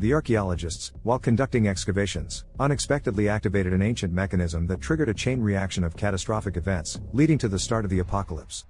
The archaeologists, while conducting excavations, unexpectedly activated an ancient mechanism that triggered a chain reaction of catastrophic events, leading to the start of the apocalypse.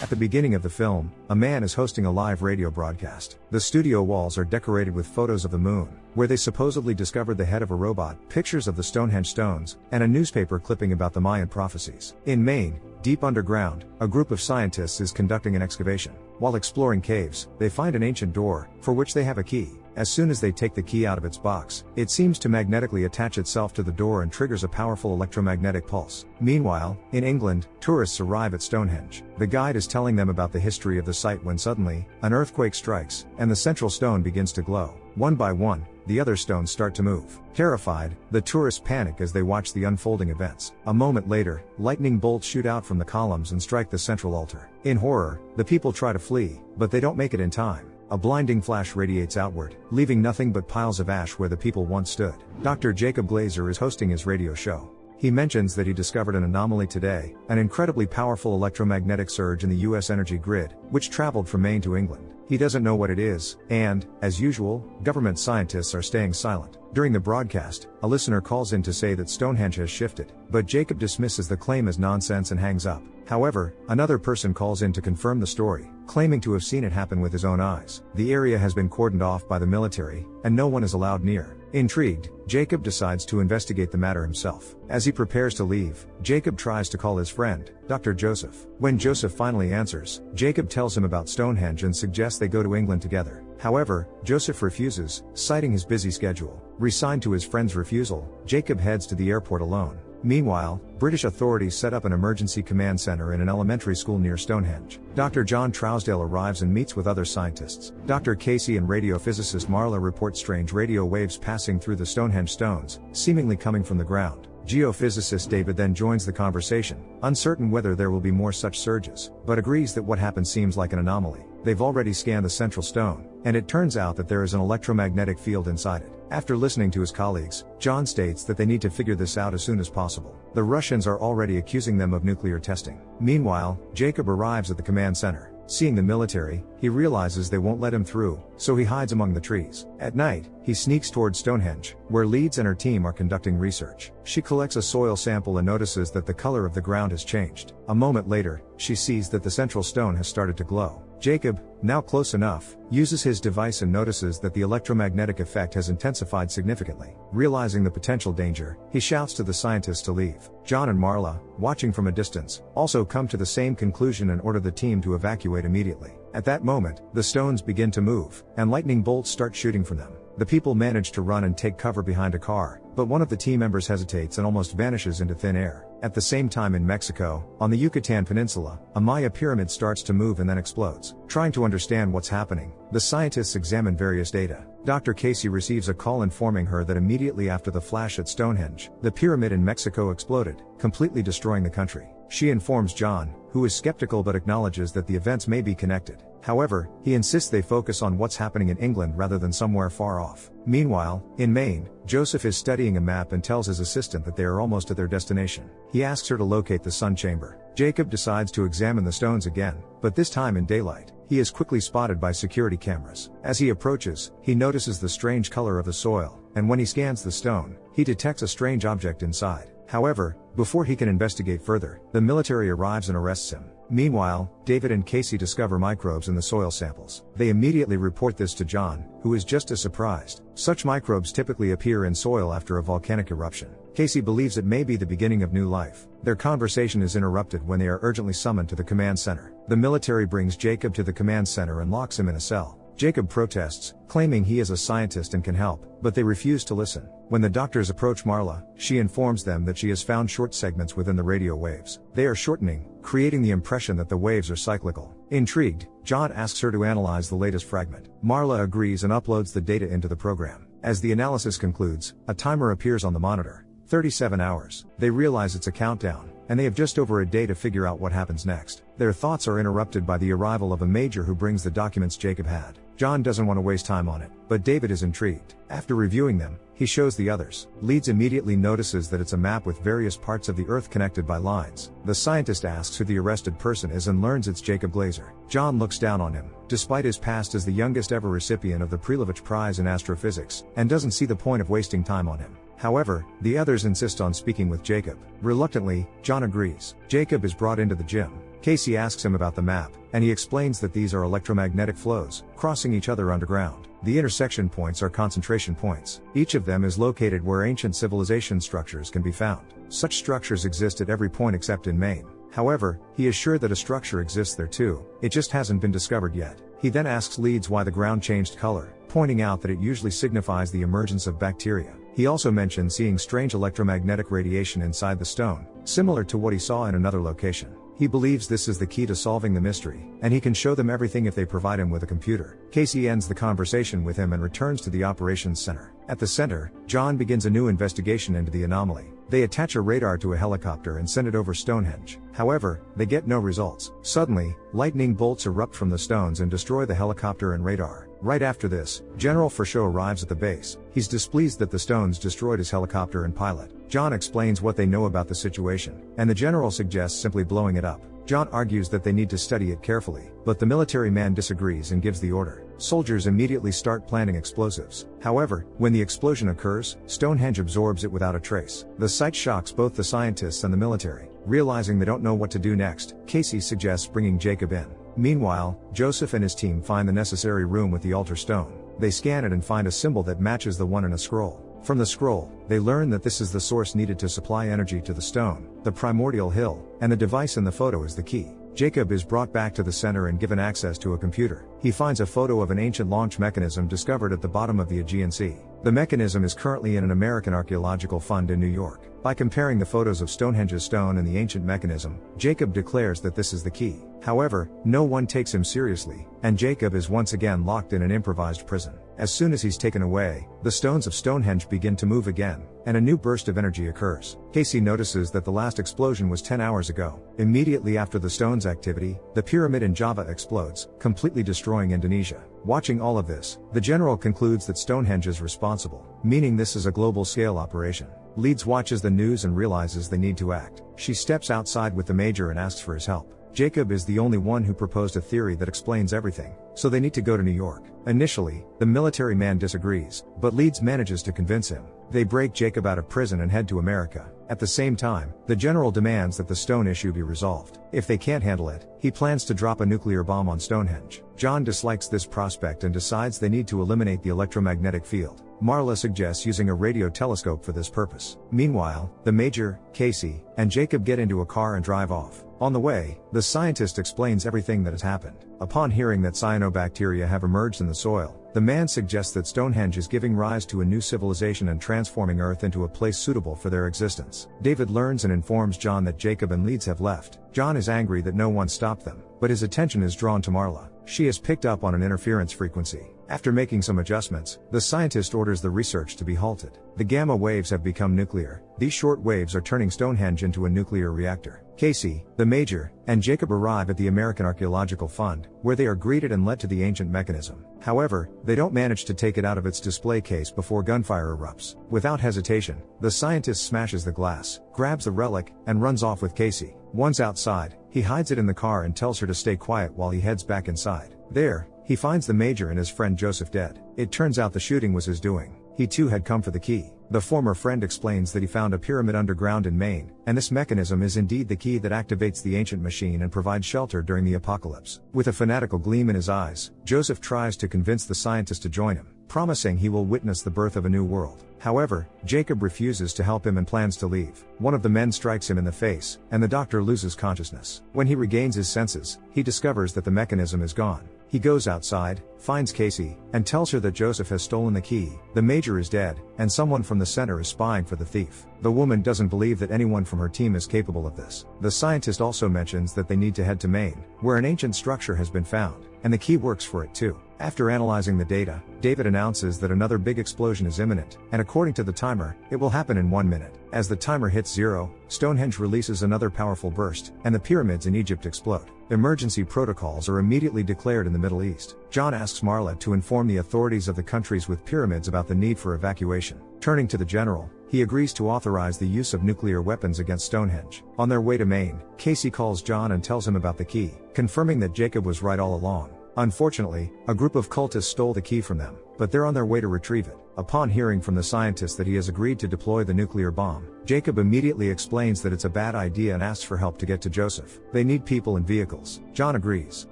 At the beginning of the film, a man is hosting a live radio broadcast. The studio walls are decorated with photos of the moon, where they supposedly discovered the head of a robot, pictures of the Stonehenge stones, and a newspaper clipping about the Mayan prophecies. In Maine, deep underground, a group of scientists is conducting an excavation. While exploring caves, they find an ancient door, for which they have a key. As soon as they take the key out of its box, it seems to magnetically attach itself to the door and triggers a powerful electromagnetic pulse. Meanwhile, in England, tourists arrive at Stonehenge. The guide is telling them about the history of the site when suddenly, an earthquake strikes, and the central stone begins to glow. One by one, the other stones start to move. Terrified, the tourists panic as they watch the unfolding events. A moment later, lightning bolts shoot out from the columns and strike the central altar. In horror, the people try to flee, but they don't make it in time. A blinding flash radiates outward, leaving nothing but piles of ash where the people once stood. Dr. Jacob Glazer is hosting his radio show. He mentions that he discovered an anomaly today, an incredibly powerful electromagnetic surge in the US energy grid, which traveled from Maine to England. He doesn't know what it is, and, as usual, government scientists are staying silent. During the broadcast, a listener calls in to say that Stonehenge has shifted, but Jacob dismisses the claim as nonsense and hangs up. However, another person calls in to confirm the story, claiming to have seen it happen with his own eyes. The area has been cordoned off by the military, and no one is allowed near. Intrigued, Jacob decides to investigate the matter himself. As he prepares to leave, Jacob tries to call his friend, Dr. Joseph. When Joseph finally answers, Jacob tells him about Stonehenge and suggests they go to England together. However, Joseph refuses, citing his busy schedule. Resigned to his friend's refusal, Jacob heads to the airport alone. Meanwhile, British authorities set up an emergency command center in an elementary school near Stonehenge. Dr. John Trousdale arrives and meets with other scientists. Dr. Casey and radiophysicist Marla report strange radio waves passing through the Stonehenge stones, seemingly coming from the ground. Geophysicist David then joins the conversation, uncertain whether there will be more such surges, but agrees that what happened seems like an anomaly. They've already scanned the central stone, and it turns out that there is an electromagnetic field inside it. After listening to his colleagues, John states that they need to figure this out as soon as possible. The Russians are already accusing them of nuclear testing. Meanwhile, Jacob arrives at the command center. Seeing the military, he realizes they won't let him through, so he hides among the trees. At night, he sneaks towards Stonehenge, where Leeds and her team are conducting research. She collects a soil sample and notices that the color of the ground has changed. A moment later, she sees that the central stone has started to glow. Jacob, now close enough, uses his device and notices that the electromagnetic effect has intensified significantly. Realizing the potential danger, he shouts to the scientists to leave. John and Marla, watching from a distance, also come to the same conclusion and order the team to evacuate immediately. At that moment, the stones begin to move, and lightning bolts start shooting from them. The people manage to run and take cover behind a car, but one of the team members hesitates and almost vanishes into thin air. At the same time in Mexico, on the Yucatan Peninsula, a Maya pyramid starts to move and then explodes. Trying to understand what's happening, the scientists examine various data. Dr. Casey receives a call informing her that immediately after the flash at Stonehenge, the pyramid in Mexico exploded, completely destroying the country. She informs John, who is skeptical but acknowledges that the events may be connected. However, he insists they focus on what's happening in England rather than somewhere far off. Meanwhile, in Maine, Joseph is studying a map and tells his assistant that they are almost at their destination. He asks her to locate the sun chamber. Jacob decides to examine the stones again, but this time in daylight. He is quickly spotted by security cameras. As he approaches, he notices the strange color of the soil, and when he scans the stone, he detects a strange object inside. However, before he can investigate further, the military arrives and arrests him. Meanwhile, David and Casey discover microbes in the soil samples. They immediately report this to John, who is just as surprised. Such microbes typically appear in soil after a volcanic eruption. Casey believes it may be the beginning of new life. Their conversation is interrupted when they are urgently summoned to the command center. The military brings Jacob to the command center and locks him in a cell. Jacob protests, claiming he is a scientist and can help, but they refuse to listen. When the doctors approach Marla, she informs them that she has found short segments within the radio waves. They are shortening, creating the impression that the waves are cyclical. Intrigued, John asks her to analyze the latest fragment. Marla agrees and uploads the data into the program. As the analysis concludes, a timer appears on the monitor. 37 hours. They realize it's a countdown, and they have just over a day to figure out what happens next. Their thoughts are interrupted by the arrival of a major who brings the documents Jacob had. John doesn't want to waste time on it, but David is intrigued. After reviewing them, he shows the others. Leeds immediately notices that it's a map with various parts of the Earth connected by lines. The scientist asks who the arrested person is and learns it's Jacob Glaser. John looks down on him, despite his past as the youngest ever recipient of the Prilovich Prize in Astrophysics, and doesn't see the point of wasting time on him. However, the others insist on speaking with Jacob. Reluctantly, John agrees. Jacob is brought into the gym. Casey asks him about the map, and he explains that these are electromagnetic flows, crossing each other underground. The intersection points are concentration points. Each of them is located where ancient civilization structures can be found. Such structures exist at every point except in Maine. However, he is sure that a structure exists there too, it just hasn't been discovered yet. He then asks Leeds why the ground changed color, pointing out that it usually signifies the emergence of bacteria. He also mentions seeing strange electromagnetic radiation inside the stone, similar to what he saw in another location. He believes this is the key to solving the mystery, and he can show them everything if they provide him with a computer. Casey ends the conversation with him and returns to the operations center. At the center, John begins a new investigation into the anomaly. They attach a radar to a helicopter and send it over Stonehenge. However, they get no results. Suddenly, lightning bolts erupt from the stones and destroy the helicopter and radar. Right after this, General Forshaw arrives at the base. He's displeased that the stones destroyed his helicopter and pilot. John explains what they know about the situation, and the general suggests simply blowing it up. John argues that they need to study it carefully, but the military man disagrees and gives the order. Soldiers immediately start planting explosives. However, when the explosion occurs, Stonehenge absorbs it without a trace. The sight shocks both the scientists and the military. Realizing they don't know what to do next, Casey suggests bringing Jacob in. Meanwhile, Joseph and his team find the necessary room with the altar stone. They scan it and find a symbol that matches the one in a scroll. From the scroll, they learn that this is the source needed to supply energy to the stone, the primordial hill, and the device in the photo is the key. Jacob is brought back to the center and given access to a computer. He finds a photo of an ancient launch mechanism discovered at the bottom of the Aegean Sea. The mechanism is currently in an American archaeological fund in New York. By comparing the photos of Stonehenge's stone and the ancient mechanism, Jacob declares that this is the key. However, no one takes him seriously, and Jacob is once again locked in an improvised prison. As soon as he's taken away, the stones of Stonehenge begin to move again, and a new burst of energy occurs. Casey notices that the last explosion was 10 hours ago. Immediately after the stone's activity, the pyramid in Java explodes, completely destroying Indonesia. Watching all of this, the general concludes that Stonehenge is responsible, meaning this is a global-scale operation. Leeds watches the news and realizes they need to act. She steps outside with the major and asks for his help. Jacob is the only one who proposed a theory that explains everything, so they need to go to New York. Initially, the military man disagrees, but Leeds manages to convince him. They break Jacob out of prison and head to America. At the same time, the general demands that the stone issue be resolved. If they can't handle it, he plans to drop a nuclear bomb on Stonehenge. John dislikes this prospect and decides they need to eliminate the electromagnetic field. Marla suggests using a radio telescope for this purpose. Meanwhile, the major, Casey, and Jacob get into a car and drive off. On the way, the scientist explains everything that has happened. Upon hearing that cyanobacteria have emerged in the soil, the man suggests that Stonehenge is giving rise to a new civilization and transforming Earth into a place suitable for their existence. David learns and informs John that Jacob and Leeds have left. John is angry that no one stopped them, but his attention is drawn to Marla. She has picked up on an interference frequency. After making some adjustments, the scientist orders the research to be halted. The gamma waves have become nuclear. These short waves are turning Stonehenge into a nuclear reactor. Casey, the major, and Jacob arrive at the American Archaeological Fund, where they are greeted and led to the ancient mechanism. However, they don't manage to take it out of its display case before gunfire erupts. Without hesitation, the scientist smashes the glass, grabs the relic, and runs off with Casey. Once outside, he hides it in the car and tells her to stay quiet while he heads back inside. There, he finds the major and his friend Joseph dead. It turns out the shooting was his doing. He too had come for the key. The former friend explains that he found a pyramid underground in Maine, and this mechanism is indeed the key that activates the ancient machine and provides shelter during the apocalypse. With a fanatical gleam in his eyes, Joseph tries to convince the scientist to join him, promising he will witness the birth of a new world. However, Jacob refuses to help him and plans to leave. One of the men strikes him in the face, and the doctor loses consciousness. When he regains his senses, he discovers that the mechanism is gone. He goes outside, finds Casey, and tells her that Joseph has stolen the key. The major is dead, and someone from the center is spying for the thief. The woman doesn't believe that anyone from her team is capable of this. The scientist also mentions that they need to head to Maine, where an ancient structure has been found, and the key works for it too. After analyzing the data, David announces that another big explosion is imminent, and according to the timer, it will happen in 1 minute. As the timer hits 0, Stonehenge releases another powerful burst, and the pyramids in Egypt explode. Emergency protocols are immediately declared in the Middle East. John asks Marla to inform the authorities of the countries with pyramids about the need for evacuation. Turning to the general, he agrees to authorize the use of nuclear weapons against Stonehenge. On their way to Maine, Casey calls John and tells him about the key, confirming that Jacob was right all along. Unfortunately, a group of cultists stole the key from them, but they're on their way to retrieve it. Upon hearing from the scientist that he has agreed to deploy the nuclear bomb, Jacob immediately explains that it's a bad idea and asks for help to get to Joseph. They need people and vehicles. John agrees.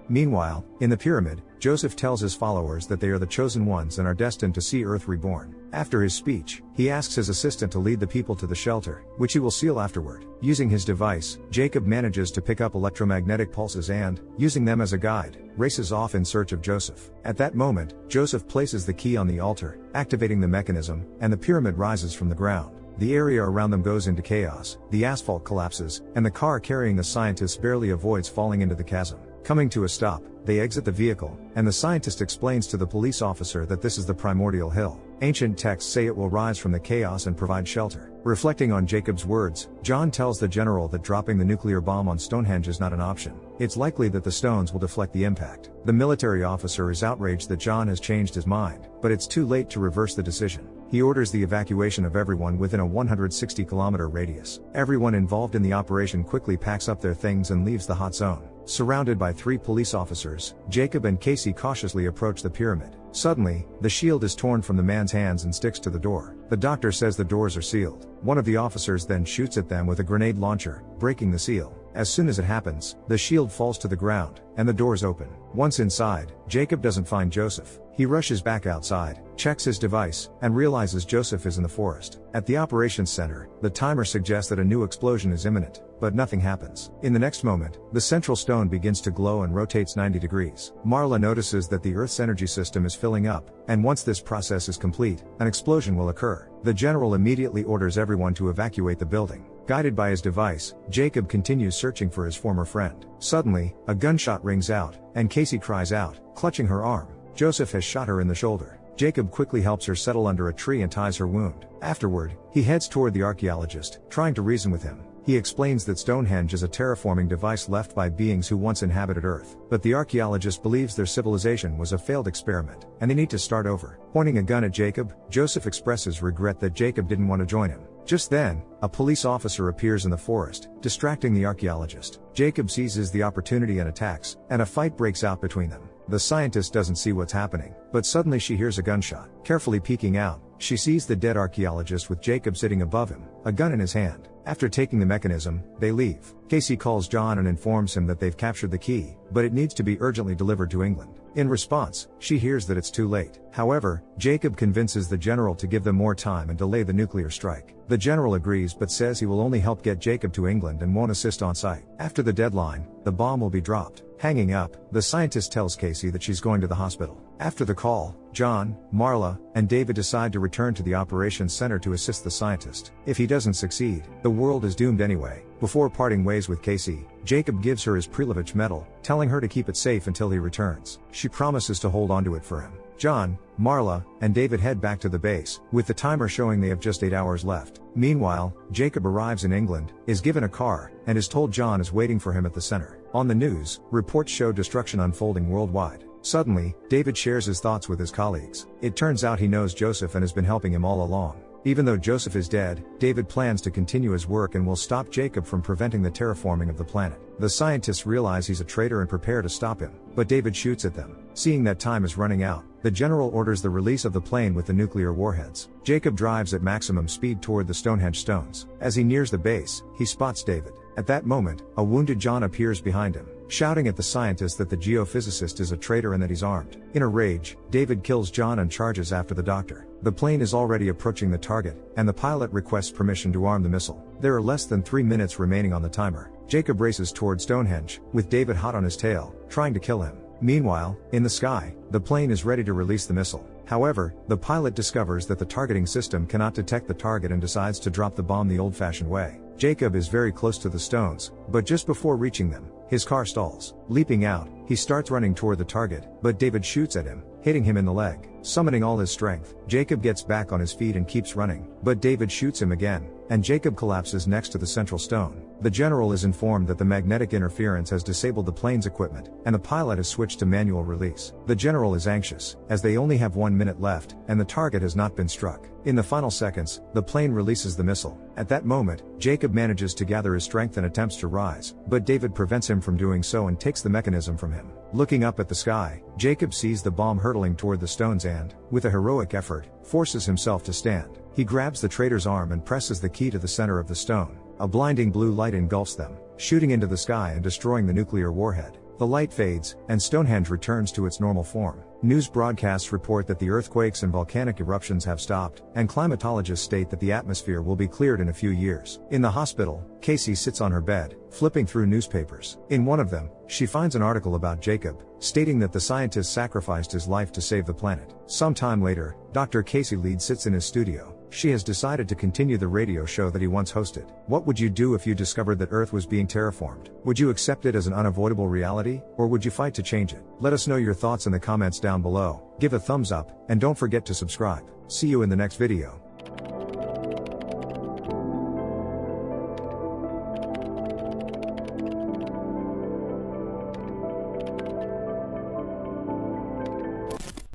Meanwhile, in the pyramid, Joseph tells his followers that they are the chosen ones and are destined to see Earth reborn. After his speech, he asks his assistant to lead the people to the shelter, which he will seal afterward. Using his device, Jacob manages to pick up electromagnetic pulses and, using them as a guide, races off in search of Joseph. At that moment, Joseph places the key on the altar, activating the mechanism, and the pyramid rises from the ground. The area around them goes into chaos, the asphalt collapses, and the car carrying the scientists barely avoids falling into the chasm. Coming to a stop, they exit the vehicle, and the scientist explains to the police officer that this is the primordial hill. Ancient texts say it will rise from the chaos and provide shelter. Reflecting on Jacob's words, John tells the general that dropping the nuclear bomb on Stonehenge is not an option. It's likely that the stones will deflect the impact. The military officer is outraged that John has changed his mind, but it's too late to reverse the decision. He orders the evacuation of everyone within a 160-kilometer radius. Everyone involved in the operation quickly packs up their things and leaves the hot zone. Surrounded by 3 police officers, Jacob and Casey cautiously approach the pyramid. Suddenly, the shield is torn from the man's hands and sticks to the door. The doctor says the doors are sealed. One of the officers then shoots at them with a grenade launcher, breaking the seal. As soon as it happens, the shield falls to the ground, and the doors open. Once inside, Jacob doesn't find Joseph. He rushes back outside, checks his device, and realizes Joseph is in the forest. At the operations center, the timer suggests that a new explosion is imminent, but nothing happens. In the next moment, the central stone begins to glow and rotates 90 degrees. Marla notices that the Earth's energy system is filling up, and once this process is complete, an explosion will occur. The general immediately orders everyone to evacuate the building. Guided by his device, Jacob continues searching for his former friend. Suddenly, a gunshot rings out, and Casey cries out, clutching her arm. Joseph has shot her in the shoulder. Jacob quickly helps her settle under a tree and ties her wound. Afterward, he heads toward the archaeologist, trying to reason with him. He explains that Stonehenge is a terraforming device left by beings who once inhabited Earth, but the archaeologist believes their civilization was a failed experiment, and they need to start over. Pointing a gun at Jacob, Joseph expresses regret that Jacob didn't want to join him. Just then, a police officer appears in the forest, distracting the archaeologist. Jacob seizes the opportunity and attacks, and a fight breaks out between them. The scientist doesn't see what's happening, but suddenly she hears a gunshot. Carefully peeking out, she sees the dead archaeologist with Jacob sitting above him, a gun in his hand. After taking the mechanism, they leave. Casey calls John and informs him that they've captured the key, but it needs to be urgently delivered to England. In response, she hears that it's too late. However, Jacob convinces the general to give them more time and delay the nuclear strike. The general agrees but says he will only help get Jacob to England and won't assist on site. After the deadline, the bomb will be dropped. Hanging up, the scientist tells Casey that she's going to the hospital. After the call, John, Marla, and David decide to return to the operations center to assist the scientist. If he doesn't succeed, the world is doomed anyway. Before parting ways with Casey, Jacob gives her his Prilovich medal, telling her to keep it safe until he returns. She promises to hold onto it for him. John, Marla, and David head back to the base, with the timer showing they have just 8 hours left. Meanwhile, Jacob arrives in England, is given a car, and is told John is waiting for him at the center. On the news, reports show destruction unfolding worldwide. Suddenly, David shares his thoughts with his colleagues. It turns out he knows Joseph and has been helping him all along. Even though Joseph is dead, David plans to continue his work and will stop Jacob from preventing the terraforming of the planet. The scientists realize he's a traitor and prepare to stop him, but David shoots at them. Seeing that time is running out, the general orders the release of the plane with the nuclear warheads. Jacob drives at maximum speed toward the Stonehenge stones. As he nears the base, he spots David. At that moment, a wounded John appears behind him, shouting at the scientist that the geophysicist is a traitor and that he's armed. In a rage, David kills John and charges after the doctor. The plane is already approaching the target, and the pilot requests permission to arm the missile. There are less than 3 minutes remaining on the timer. Jacob races toward Stonehenge, with David hot on his tail, trying to kill him. Meanwhile, in the sky, the plane is ready to release the missile. However, the pilot discovers that the targeting system cannot detect the target and decides to drop the bomb the old-fashioned way. Jacob is very close to the stones, but just before reaching them, his car stalls. Leaping out, he starts running toward the target, but David shoots at him, hitting him in the leg. Summoning all his strength, Jacob gets back on his feet and keeps running, but David shoots him again. and Jacob collapses next to the central stone. The general is informed that the magnetic interference has disabled the plane's equipment, and the pilot has switched to manual release. The general is anxious, as they only have 1 minute left, and the target has not been struck. In the final seconds, the plane releases the missile. At that moment, Jacob manages to gather his strength and attempts to rise, but David prevents him from doing so and takes the mechanism from him. Looking up at the sky, Jacob sees the bomb hurtling toward the stones and, with a heroic effort, forces himself to stand. He grabs the traitor's arm and presses the key to the center of the stone. A blinding blue light engulfs them, shooting into the sky and destroying the nuclear warhead. The light fades, and Stonehenge returns to its normal form. News broadcasts report that the earthquakes and volcanic eruptions have stopped, and climatologists state that the atmosphere will be cleared in a few years. In the hospital, Casey sits on her bed, flipping through newspapers. In one of them, she finds an article about Jacob, stating that the scientist sacrificed his life to save the planet. Sometime later, Dr. Casey Lead sits in his studio. She has decided to continue the radio show that he once hosted. What would you do if you discovered that Earth was being terraformed? Would you accept it as an unavoidable reality, or would you fight to change it? Let us know your thoughts in the comments down below. Give a thumbs up, and don't forget to subscribe. See you in the next video.